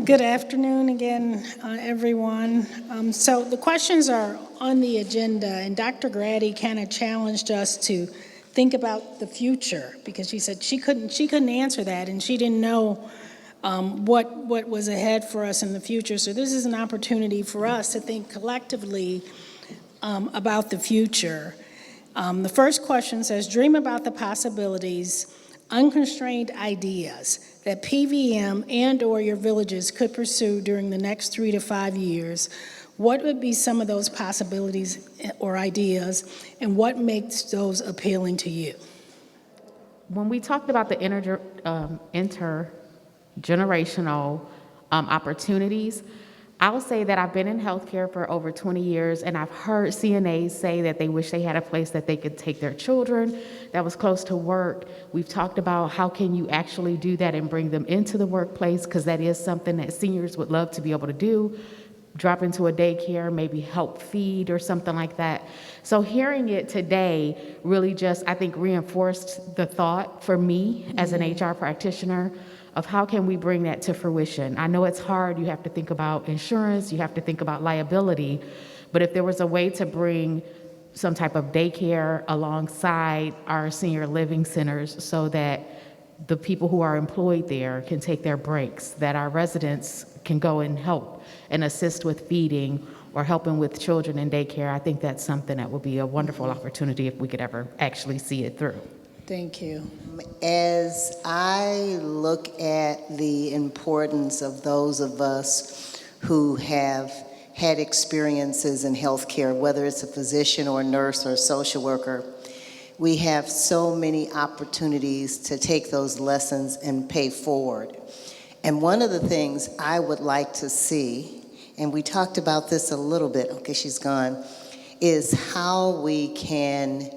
Good afternoon again, everyone. So the questions are on the agenda, and Dr. Grady kind of challenged us to think about the future because she said she couldn't answer that, and she didn't know what was ahead for us in the future. So this is an opportunity for us to think collectively about the future. The first question says, dream about the possibilities, unconstrained ideas that PVM and/or your villages could pursue during the next 3 to 5 years. What would be some of those possibilities or ideas, and what makes those appealing to you? When we talked about the intergenerational opportunities, I'll say that I've been in healthcare for over 20 years, and I've heard CNAs say that they wish they had a place that they could take their children that was close to work. We've talked about how can you actually do that and bring them into the workplace, because that is something that seniors would love to be able to do. Drop into a daycare, maybe help feed or something like that. So hearing it today really just, I think, reinforced the thought for me as an HR practitioner of how can we bring that to fruition. I know it's hard. You have to think about insurance, you have to think about liability, but if there was a way to bring some type of daycare alongside our senior living centers so that the people who are employed there can take their breaks, that our residents can go and help and assist with feeding or helping with children in daycare, I think that's something that would be a wonderful opportunity if we could ever actually see it through. Thank you. As I look at the importance of those of us who have had experiences in healthcare, whether it's a physician or a nurse or a social worker, we have so many opportunities to take those lessons and pay forward. And one of the things I would like to see, and we talked about this a little bit, okay, she's gone, is how we can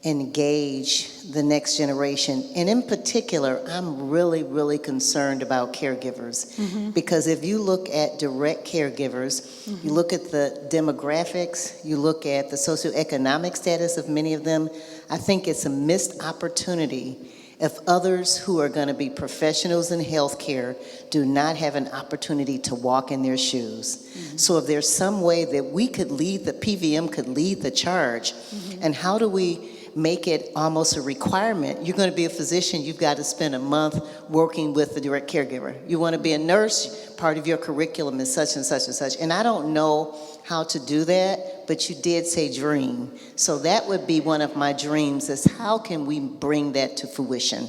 engage the next generation. And in particular, I'm really, really concerned about caregivers. Because if you look at direct caregivers, you look at the demographics, you look at the socioeconomic status of many of them, I think it's a missed opportunity if others who are going to be professionals in healthcare do not have an opportunity to walk in their shoes. So if there's some way that we could lead, the PVM could lead the charge, and how do we make it almost a requirement? You're going to be a physician, you've got to spend a month working with the direct caregiver. You want to be a nurse, part of your curriculum is such and such and such. And I don't know how to do that, but you did say dream. So that would be one of my dreams, is how can we bring that to fruition?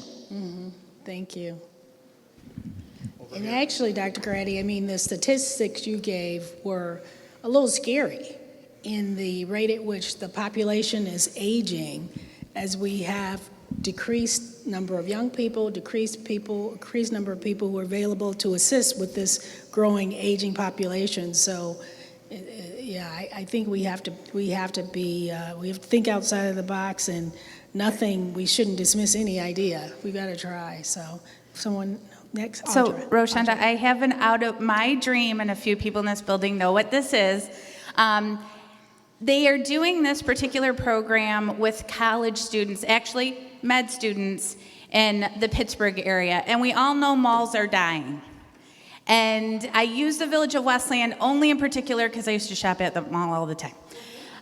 Thank you. And actually, Dr. Grady, I mean, the statistics you gave were a little scary in the rate at which the population is aging, as we have decreased number of young people, increased number of people who are available to assist with this growing aging population. So, yeah, I think we have to think outside of the box, and we shouldn't dismiss any idea. We've got to try. So, someone next. So, Audra. Roshanda, I have an out of my dream, and a few people in this building know what this is. They are doing this particular program with college students, actually med students in the Pittsburgh area. And we all know malls are dying. And I use the Village of Westland only in particular because I used to shop at the mall all the time.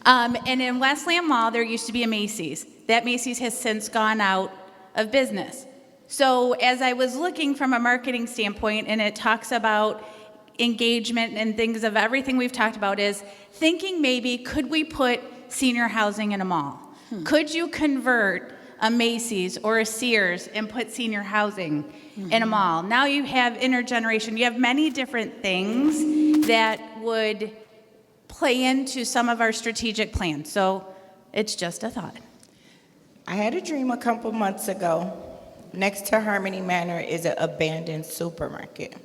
And in Westland Mall, there used to be a Macy's. That Macy's has since gone out of business. So as I was looking from a marketing standpoint, and it talks about engagement and things of everything we've talked about, is thinking maybe could we put senior housing in a mall? Could you convert a Macy's or a Sears and put senior housing in a mall? Now you have intergeneration. You have many different things that would play into some of our strategic plans. So it's just a thought. I had a dream a couple months ago. Next to Harmony Manor is an abandoned supermarket.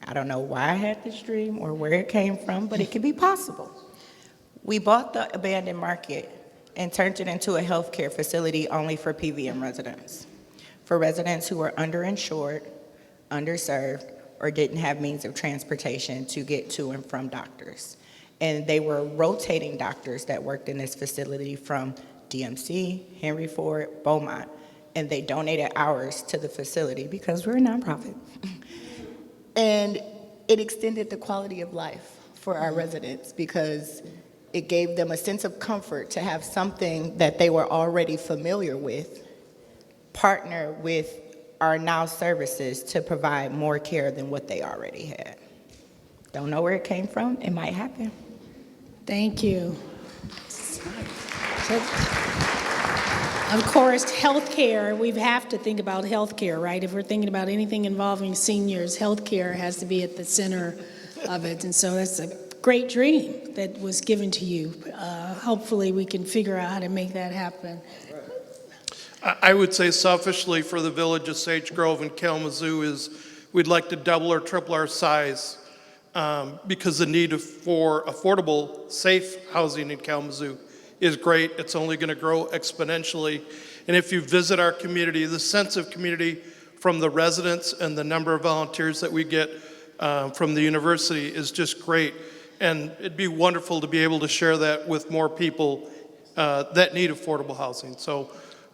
I don't know why I had this dream or where it came from, but it could be possible. We bought the abandoned market and turned it into a healthcare facility only for PVM residents, for residents who were underinsured, underserved, or didn't have means of transportation to get to and from doctors. And they were rotating doctors that worked in this facility from DMC, Henry Ford, Beaumont, and they donated hours to the facility because we're a nonprofit. And it extended the quality of life for our residents because it gave them a sense of comfort to have something that they were already familiar with partner with our now services to provide more care than what they already had. Don't know where it came from. It might happen. Thank you. So, of course, healthcare, we have to think about healthcare, right? If we're thinking about anything involving seniors, healthcare has to be at the center of it. And so that's a great dream that was given to you. Hopefully we can figure out how to make that happen. I would say selfishly for the village of Sage Grove and Kalamazoo is we'd like to double or triple our size because the need for affordable, safe housing in Kalamazoo is great. It's only going to grow exponentially. And if you visit our community, the sense of community from the residents and the number of volunteers that we get from the university is just great. And it'd be wonderful to be able to share that with more people that need affordable housing. So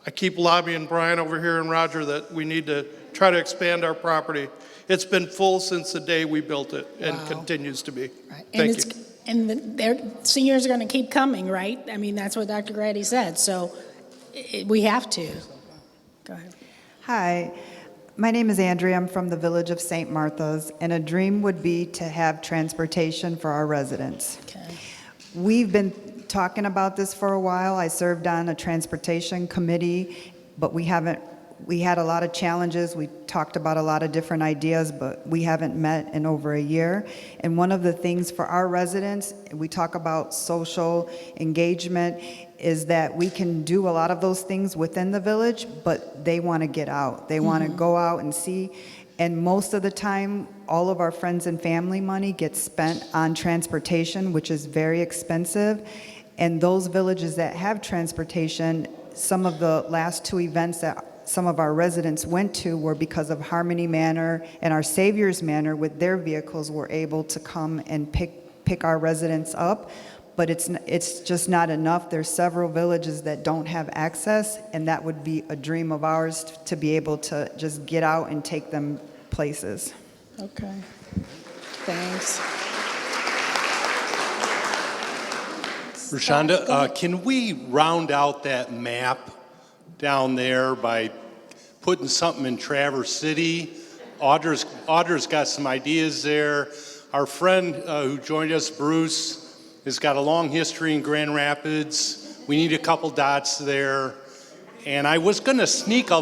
I keep lobbying Brian over here and Roger that we need to try to expand our property. It's been full since the day we built it and continues to be. Right. Thank you. And their seniors are going to keep coming, right? I mean, that's what Dr. Grady said. So we have to. Go ahead. Hi, my name is Andrea. I'm from the village of St. Martha's, and a dream would be to have transportation for our residents. Okay. We've been talking about this for a while. I served on a transportation committee, but we had a lot of challenges. We talked about a lot of different ideas, but we haven't met in over a year. And one of the things for our residents, we talk about social engagement, is that we can do a lot of those things within the village, but they want to get out. They want to go out and see. And most of the time, all of our friends and family money gets spent on transportation, which is very expensive. And those villages that have transportation, some of the last two events that some of our residents went to were because of Harmony Manor and our Savior's Manor with their vehicles were able to come and pick our residents up. But it's just not enough. There's several villages that don't have access, and that would be a dream of ours to be able to just get out and take them places. Okay. Thanks. Rashonda, can we round out that map down there by putting something in Traverse City? Audra's got some ideas there. Our friend who joined us, Bruce, has got a long history in Grand Rapids. We need a couple dots there. And I was going to sneak a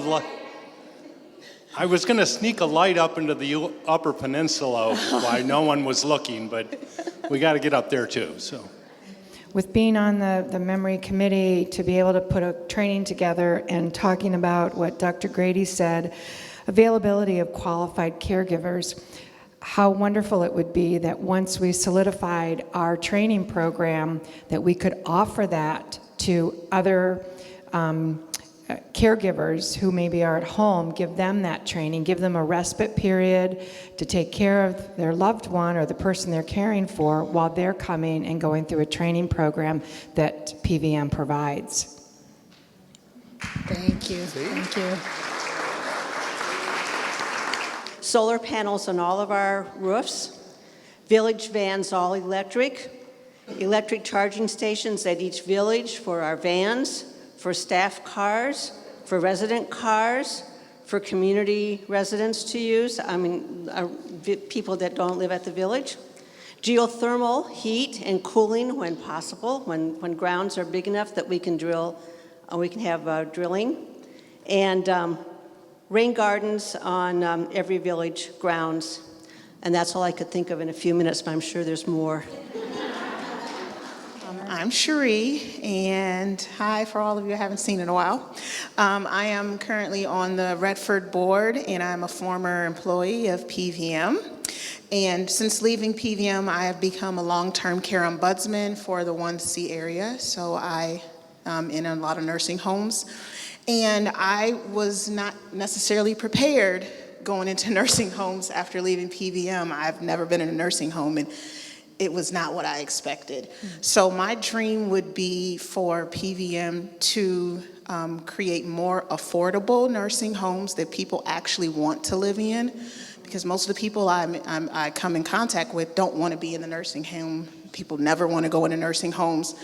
light up into the Upper Peninsula while no one was looking, but we got to get up there too. So, with being on the memory committee, to be able to put a training together and talking about what Dr. Grady said, availability of qualified caregivers, how wonderful it would be that once we solidified our training program, that we could offer that to other caregivers who maybe are at home, give them that training, give them a respite period to take care of their loved one or the person they're caring for while they're coming and going through a training program that PVM provides. Thank you. Thank you. Solar panels on all of our roofs, village vans all electric, electric charging stations at each village for our vans, for staff cars, for resident cars, for community residents to use, people that don't live at the village. Geothermal heat and cooling when possible, when grounds are big enough that we can have drilling. And rain gardens on every village grounds. And that's all I could think of in a few minutes, but I'm sure there's more. I'm Cherie, and hi for all of you I haven't seen in a while. I am currently on the Redford board, and I'm a former employee of PVM. And since leaving PVM, I have become a long-term care ombudsman for the 1C area, so I am in a lot of nursing homes. And I was not necessarily prepared going into nursing homes after leaving PVM. I've never been in a nursing home, and it was not what I expected. So my dream would be for PVM to create more affordable nursing homes that people actually want to live in, because most of the people I come in contact with don't want to be in the nursing home. People never want to go into nursing homes,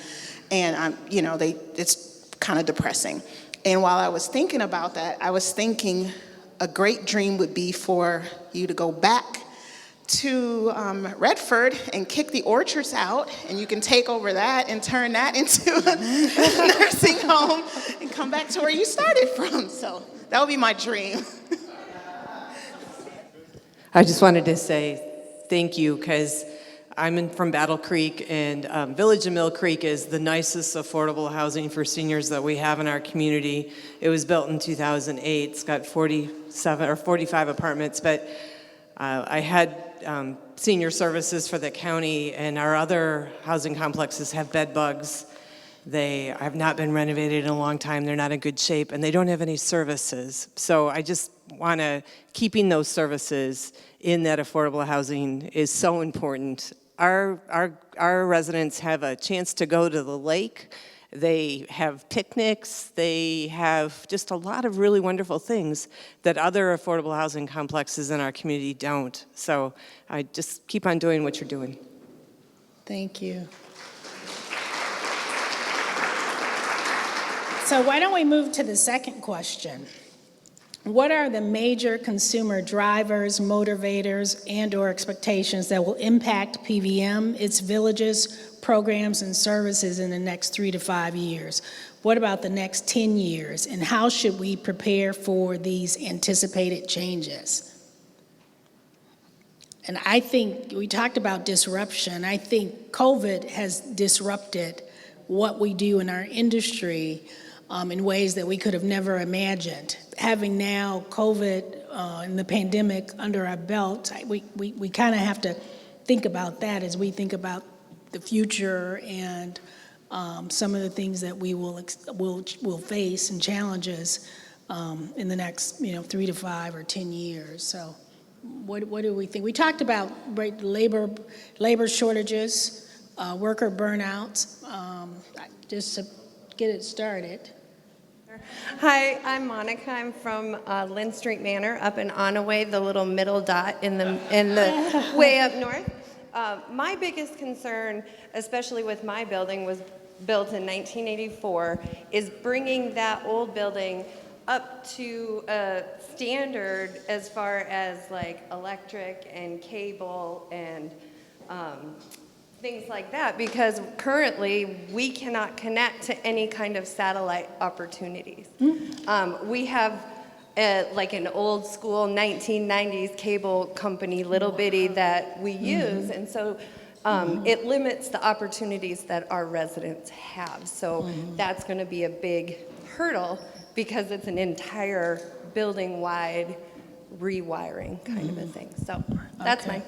and it's kind of depressing. And while I was thinking about that, I was thinking a great dream would be for you to go back to Redford and kick the orchards out, and you can take over that and turn that into a nursing home and come back to where you started from. So that would be my dream. I just wanted to say thank you, because I'm from Battle Creek, and Village of Mill Creek is the nicest affordable housing for seniors that we have in our community. It was built in 2008. It's got 47 or 45 apartments, but I had senior services for the county, and our other housing complexes have bed bugs. They have not been renovated in a long time. They're not in good shape, and they don't have any services. So I just want to, keeping those services in that affordable housing is so important. Our residents have a chance to go to the lake. They have picnics. They have just a lot of really wonderful things that other affordable housing complexes in our community don't. So I just keep on doing what you're doing. Thank you. So why don't we move to the second question? What are the major consumer drivers, motivators, and/or expectations that will impact PVM, its villages, programs, and services in the next 3 to 5 years? What about the next 10 years? And how should we prepare for these anticipated changes? And I think we talked about disruption. I think COVID has disrupted what we do in our industry in ways that we could have never imagined. Having now COVID and the pandemic under our belt, we kind of have to think about that as we think about the future and some of the things that we will face and challenges in the next 3 to 5 or 10 years. So what do we think? We talked about labor shortages, worker burnout, just to get it started. Hi, I'm Monica. I'm from Lynn Street Manor up in Onaway, the little middle dot in the way up north. My biggest concern, especially with my building, was built in 1984, is bringing that old building up to a standard as far as like electric and cable and things like that, because currently we cannot connect to any kind of satellite opportunities. We have like an old school 1990s cable company, little bitty, that we use, and so it limits the opportunities that our residents have. So that's going to be a big hurdle, because it's an entire building-wide rewiring kind of a thing. So that's my...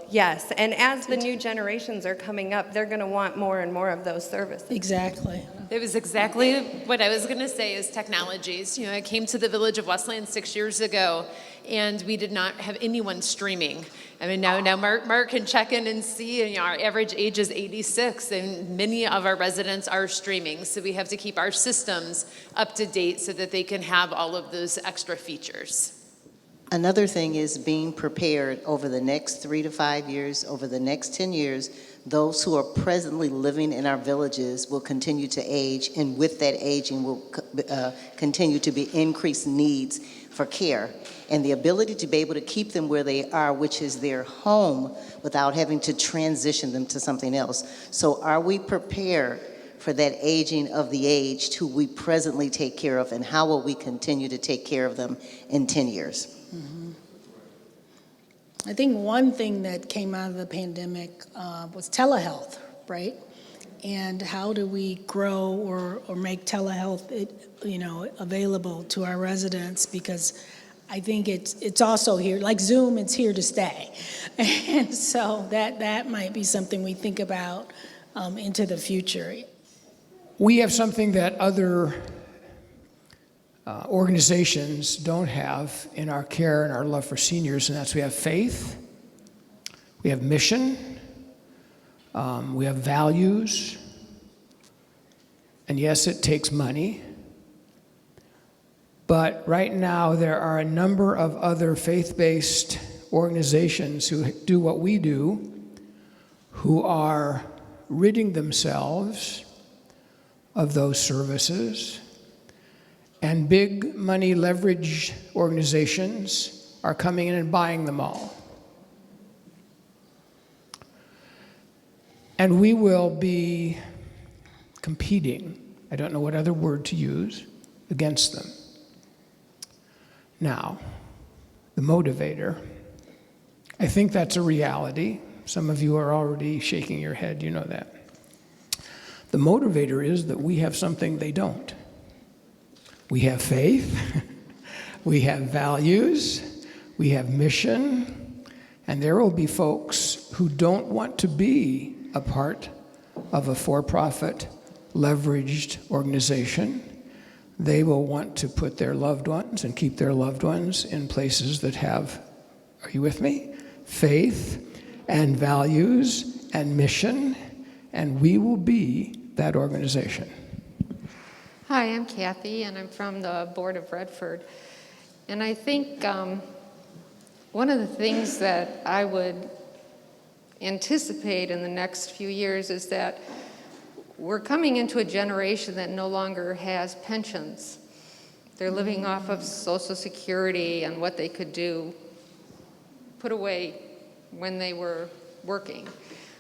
Yes, and as the new generations are coming up, they're going to want more and more of those services. Exactly. It was exactly what I was going to say is technologies. I came to the village of Westland 6 years ago, and we did not have anyone streaming. I mean, now Mark can check in and see, our average age is 86, and many of our residents are streaming. So we have to keep our systems up to date so that they can have all of those extra features. Another thing is being prepared over the next 3 to 5 years, over the next 10 years. Those who are presently living in our villages will continue to age, and with that aging will continue to be increased needs for care. And the ability to be able to keep them where they are, which is their home, without having to transition them to something else. So are we prepared for that aging of the aged who we presently take care of, and how will we continue to take care of them in 10 years? I think one thing that came out of the pandemic was telehealth, right? And how do we grow or make telehealth, available to our residents? Because I think it's also here, like Zoom, it's here to stay. And so that might be something we think about into the future. We have something that other organizations don't have in our care and our love for seniors, and that's we have faith, we have mission, we have values, and yes, it takes money, But right now, there are a number of other faith-based organizations who do what we do, who are ridding themselves of those services, and big money leverage organizations are coming in and buying them all. And we will be competing, I don't know what other word to use, against them. Now, the motivator, I think that's a reality. Some of you are already shaking your head, you know that. The motivator is that we have something they don't. We have faith, we have values, we have mission, and there will be folks who don't want to be a part of a for-profit, leveraged organization. They will want to put their loved ones and keep their loved ones in places that have, are you with me? Faith and values and mission, and we will be that organization. Hi, I'm Kathy, and I'm from the Board of Redford. And I think one of the things that I would anticipate in the next few years is that we're coming into a generation that no longer has pensions. They're living off of Social Security and what they could do, put away when they were working,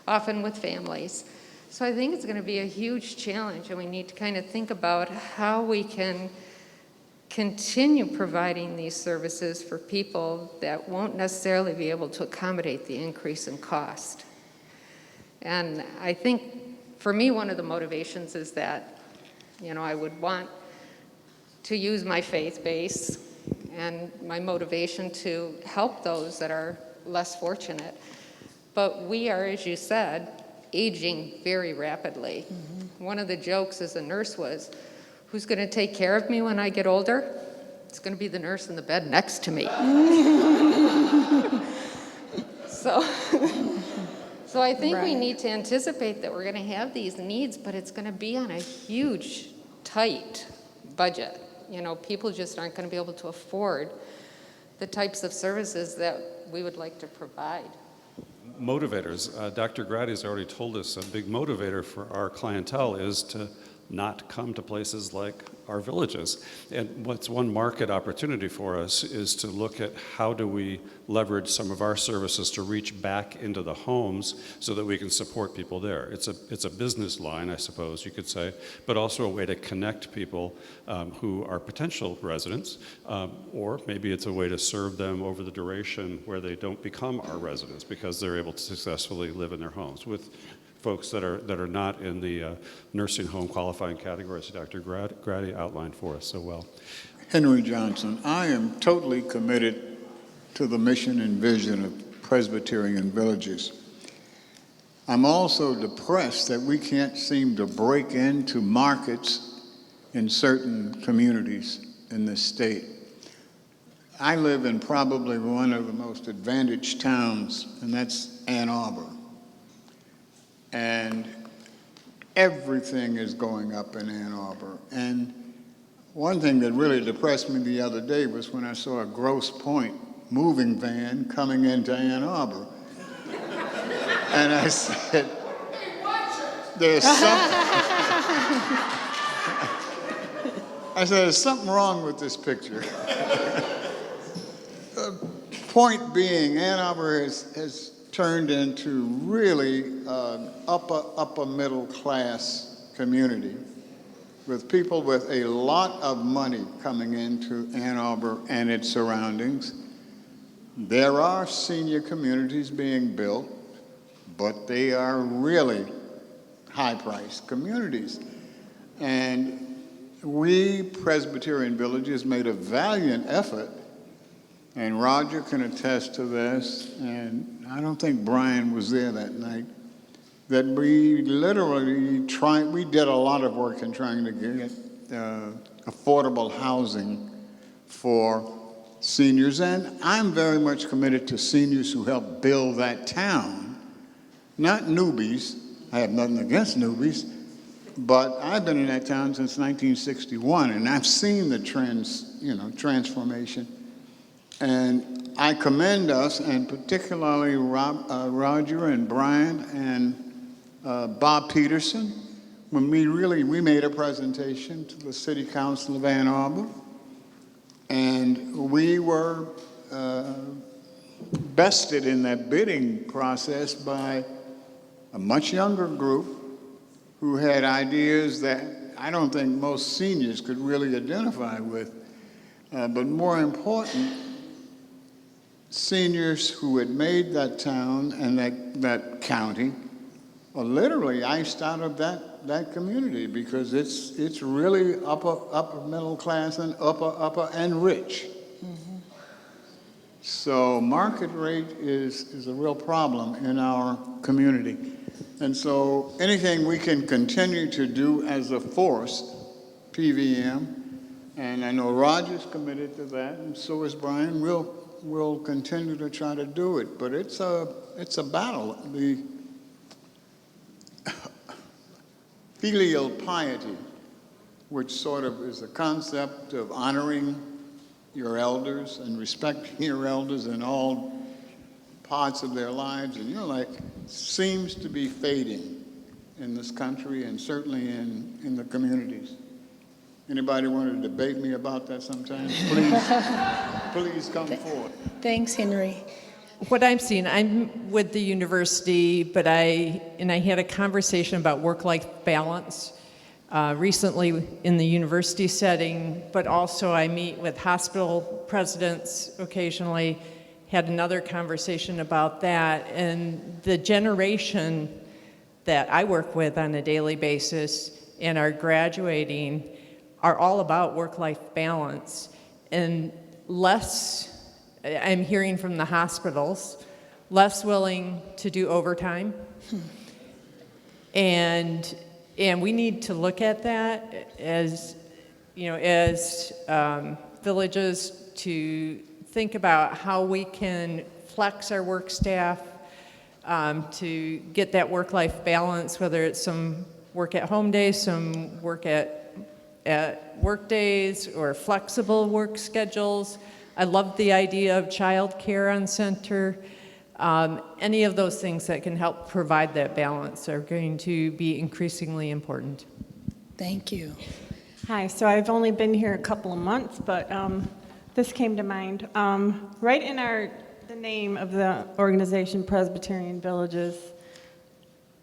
often with families. So I think it's going to be a huge challenge, and we need to kind of think about how we can continue providing these services for people that won't necessarily be able to accommodate the increase in cost. And I think for me, one of the motivations is that, you know, I would want to use my faith base and my motivation to help those that are less fortunate. But we are, as you said, aging very rapidly. Mm-hmm. One of the jokes as a nurse was, who's going to take care of me when I get older? It's going to be the nurse in the bed next to me. So I think we need to anticipate that we're going to have these needs, but it's going to be on a huge, tight budget. You know, people just aren't going to be able to afford the types of services that we would like to provide. Motivators. Dr. Grady has already told us a big motivator for our clientele is to not come to places like our villages. And what's one market opportunity for us is to look at how do we leverage some of our services to reach back into the homes so that we can support people there. It's a business line, I suppose you could say, but also a way to connect people who are potential residents, or maybe it's a way to serve them over the duration where they don't become our residents because they're able to successfully live in their homes with folks that are not in the nursing home qualifying categories Dr. Grady outlined for us so well. Henry Johnson, I am totally committed to the mission and vision of Presbyterian Villages. I'm also depressed that we can't seem to break into markets in certain communities in this state. I live in probably one of the most advantaged towns, and that's Ann Arbor. And everything is going up in Ann Arbor. And one thing that really depressed me the other day was when I saw a Grosse Pointe moving van coming into Ann Arbor. And I said, there's something wrong with this picture. Point being, Ann Arbor has turned into really upper middle class community with people with a lot of money coming into Ann Arbor and its surroundings. There are senior communities being built, but they are really high-priced communities. And we, Presbyterian Villages, made a valiant effort, and Roger can attest to this, and I don't think Brian was there that night, that we literally we did a lot of work in trying to get affordable housing for seniors, and I'm very much committed to seniors who help build that town, not newbies. I have nothing against newbies, But I've been in that town since 1961, and I've seen the transformation. And I commend us, and particularly Roger and Brian and Bob Peterson, when we made a presentation to the City Council of Ann Arbor, and we were bested in that bidding process by a much younger group who had ideas that I don't think most seniors could really identify with. But more important, seniors who had made that town and that county are literally iced out of that community because it's really upper middle class and upper and rich. So market rate is a real problem in our community. And so anything we can continue to do as a force, PVM, and I know Roger's committed to that, and so is Brian, we'll continue to try to do it. But it's a battle. The filial piety, which sort of is a concept of honoring your elders and respecting your elders in all parts of their lives, and seems to be fading in this country and certainly in the communities. Anybody want to debate me about that sometime? Please come forward. Thanks, Henry. What I'm seeing, I'm with the university, but I had a conversation about work-life balance recently in the university setting, but also I meet with hospital presidents occasionally, had another conversation about that, and the generation that I work with on a daily basis and are graduating are all about work-life balance, and less, I'm hearing from the hospitals, less willing to do overtime. And we need to look at that as, villages to think about how we can flex our work staff to get that work-life balance, whether it's some work at home days, some work at work days, or flexible work schedules. I love the idea of childcare on center. Any of those things that can help provide that balance are going to be increasingly important. Thank you. Hi, so I've only been here a couple of months, but this came to mind. Right in the name of the organization Presbyterian Villages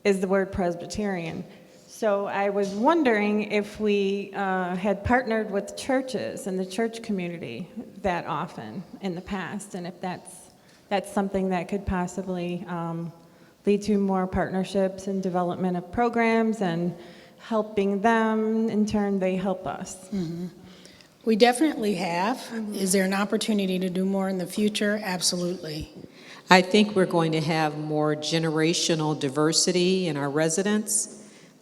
is the word Presbyterian. So I was wondering if we had partnered with churches and the church community that often in the past, and if that's something that could possibly lead to more partnerships and development of programs and helping them, in turn they help us. Mm-hmm. We definitely have. Mm-hmm. Is there an opportunity to do more in the future? Absolutely. I think we're going to have more generational diversity in our residents.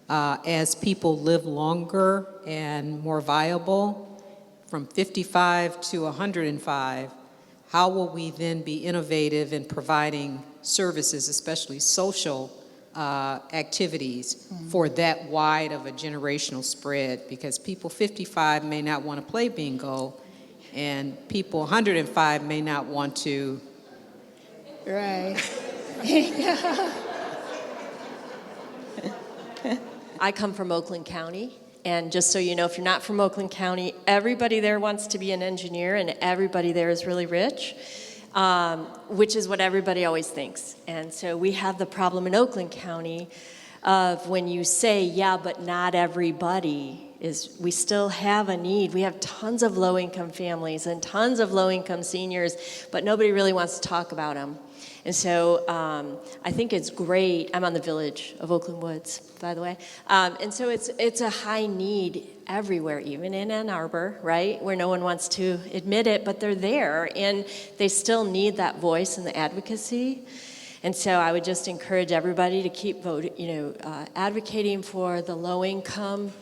As people live longer and more viable, from 55 to 105, how will we then be innovative in providing services, especially social activities, for that wide of a generational spread? Because people 55 may not want to play bingo, and people 105 may not want to. Right. I come from Oakland County, and just so you know, if you're not from Oakland County, everybody there wants to be an engineer, and everybody there is really rich, which is what everybody always thinks. And so we have the problem in Oakland County of when you say, yeah, but not everybody, we still have a need. We have tons of low-income families and tons of low-income seniors, but nobody really wants to talk about them. And so I think it's great. I'm on the village of Oakland Woods, by the way. And so it's a high need everywhere, even in Ann Arbor, right, where no one wants to admit it, but they're there, and they still need that voice and the advocacy. And so I would just encourage everybody to keep advocating for the low-income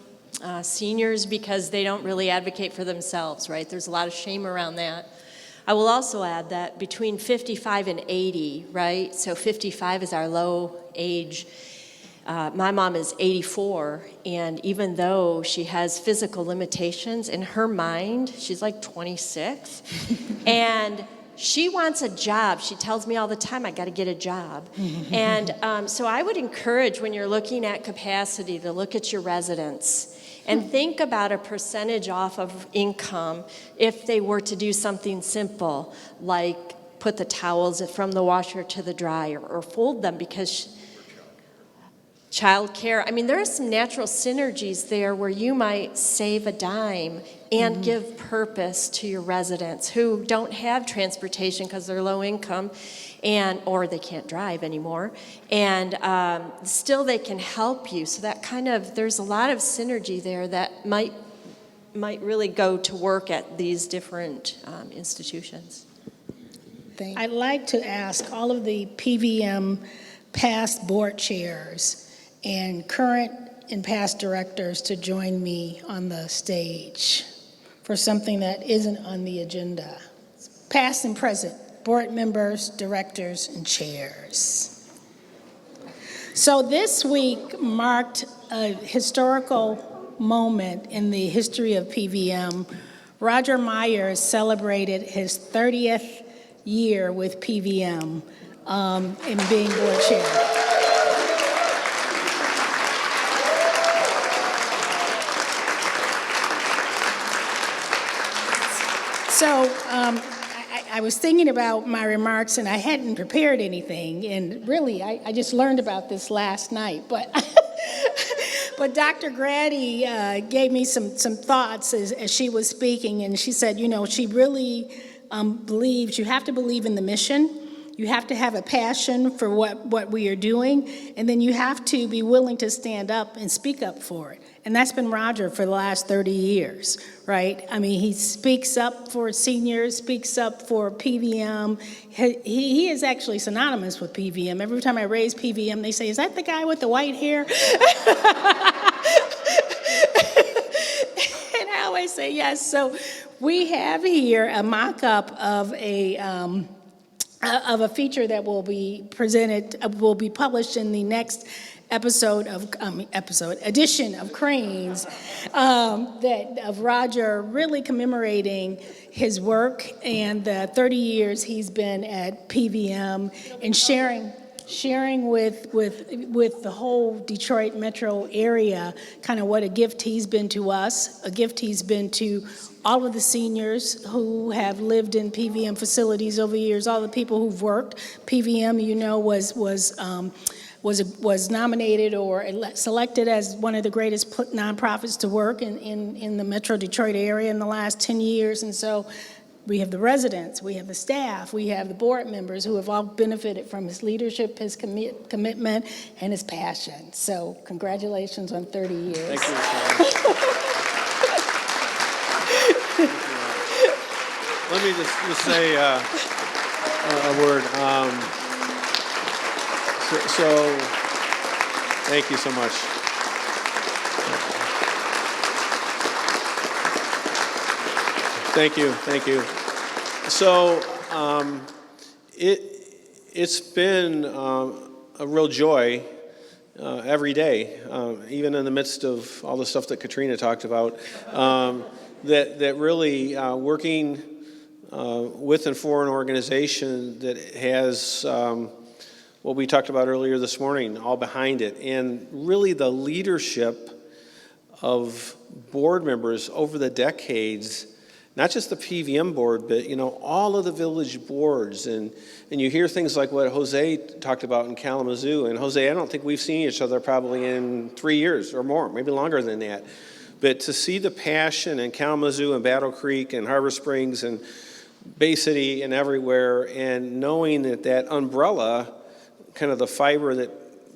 seniors, because they don't really advocate for themselves, right? There's a lot of shame around that. I will also add that between 55 and 80, right, so 55 is our low age, My mom is 84, and even though she has physical limitations, in her mind, she's like 26, and she wants a job. She tells me all the time, I got to get a job. And so I would encourage, when you're looking at capacity, to look at your residents and think about a percentage off of income if they were to do something simple, like put the towels from the washer to the dryer or fold them, because child care, I mean, there are some natural synergies there where you might save a dime and give purpose to your residents who don't have transportation because they're low income, or they can't drive anymore, and still they can help you. So that there's a lot of synergy there that might really go to work at these different institutions. I'd like to ask all of the PVM past board chairs and current and past directors to join me on the stage for something that isn't on the agenda. Past and present, board members, directors, and chairs. So this week marked a historical moment in the history of PVM. Roger Myers celebrated his 30th year with PVM in being board chair. So I was thinking about my remarks, and I hadn't prepared anything, and really, I just learned about this last night. But but Dr. Grady gave me some thoughts as she was speaking, and she said, she really believes you have to believe in the mission. You have to have a passion for what we are doing, and then you have to be willing to stand up and speak up for it. And that's been Roger for the last 30 years, right? I mean, he speaks up for seniors, speaks up for PVM. He is actually synonymous with PVM. Every time I raise PVM, they say, is that the guy with the white hair? And I always say yes. So we have here a mock-up of a feature that will be published in the next edition of Cranes, of Roger really commemorating his work and the 30 years he's been at PVM, and sharing with the whole Detroit metro area kind of what a gift he's been to us, a gift he's been to all of the seniors who have lived in PVM facilities over the years, all the people who've worked. PVM, was nominated or selected as one of the greatest nonprofits to work in the Metro Detroit area in the last 10 years. And so we have the residents, we have the staff, we have the board members who have all benefited from his leadership, his commitment, and his passion. So congratulations on 30 years. Thank you. Let me just say a word. So, thank you so much. Thank you. So, it's been a real joy every day, even in the midst of all the stuff that Katrina talked about, that really working with and for an organization that has what we talked about earlier this morning, all behind it, and really the leadership of board members over the decades, not just the PVM board, but all of the village boards, and you hear things like what Jose talked about in Kalamazoo. And Jose, I don't think we've seen each other probably in 3 years or more, maybe longer than that. But to see the passion in Kalamazoo and Battle Creek and Harbor Springs and Bay City and everywhere, and knowing that umbrella, kind of the fiber that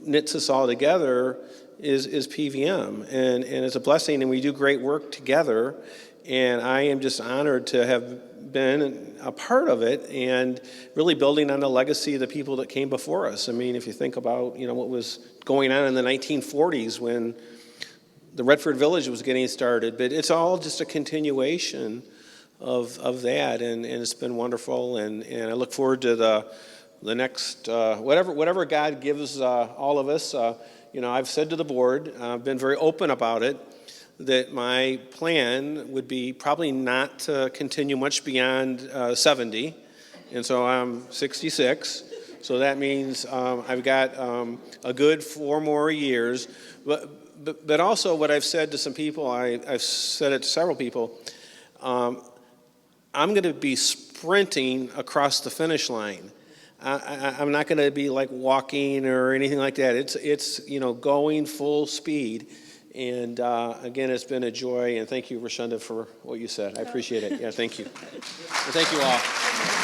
knits us all together, is PVM, and it's a blessing, and we do great work together, and I am just honored to have been a part of it, and really building on the legacy of the people that came before us. I mean, if you think about what was going on in the 1940s when the Redford Village was getting started, but it's all just a continuation of that, and it's been wonderful, and I look forward to the next whatever God gives all of us. I've said to the board, I've been very open about it, that my plan would be probably not to continue much beyond 70. And so I'm 66. So that means I've got a good 4 more years. But also what I've said to some people, I've said it to several people, I'm going to be sprinting across the finish line. I'm not going to be like walking or anything like that. It's going full speed. And again, it's been a joy. And thank you, Rashonda, for what you said. I appreciate it. Yeah, thank you. And thank you all.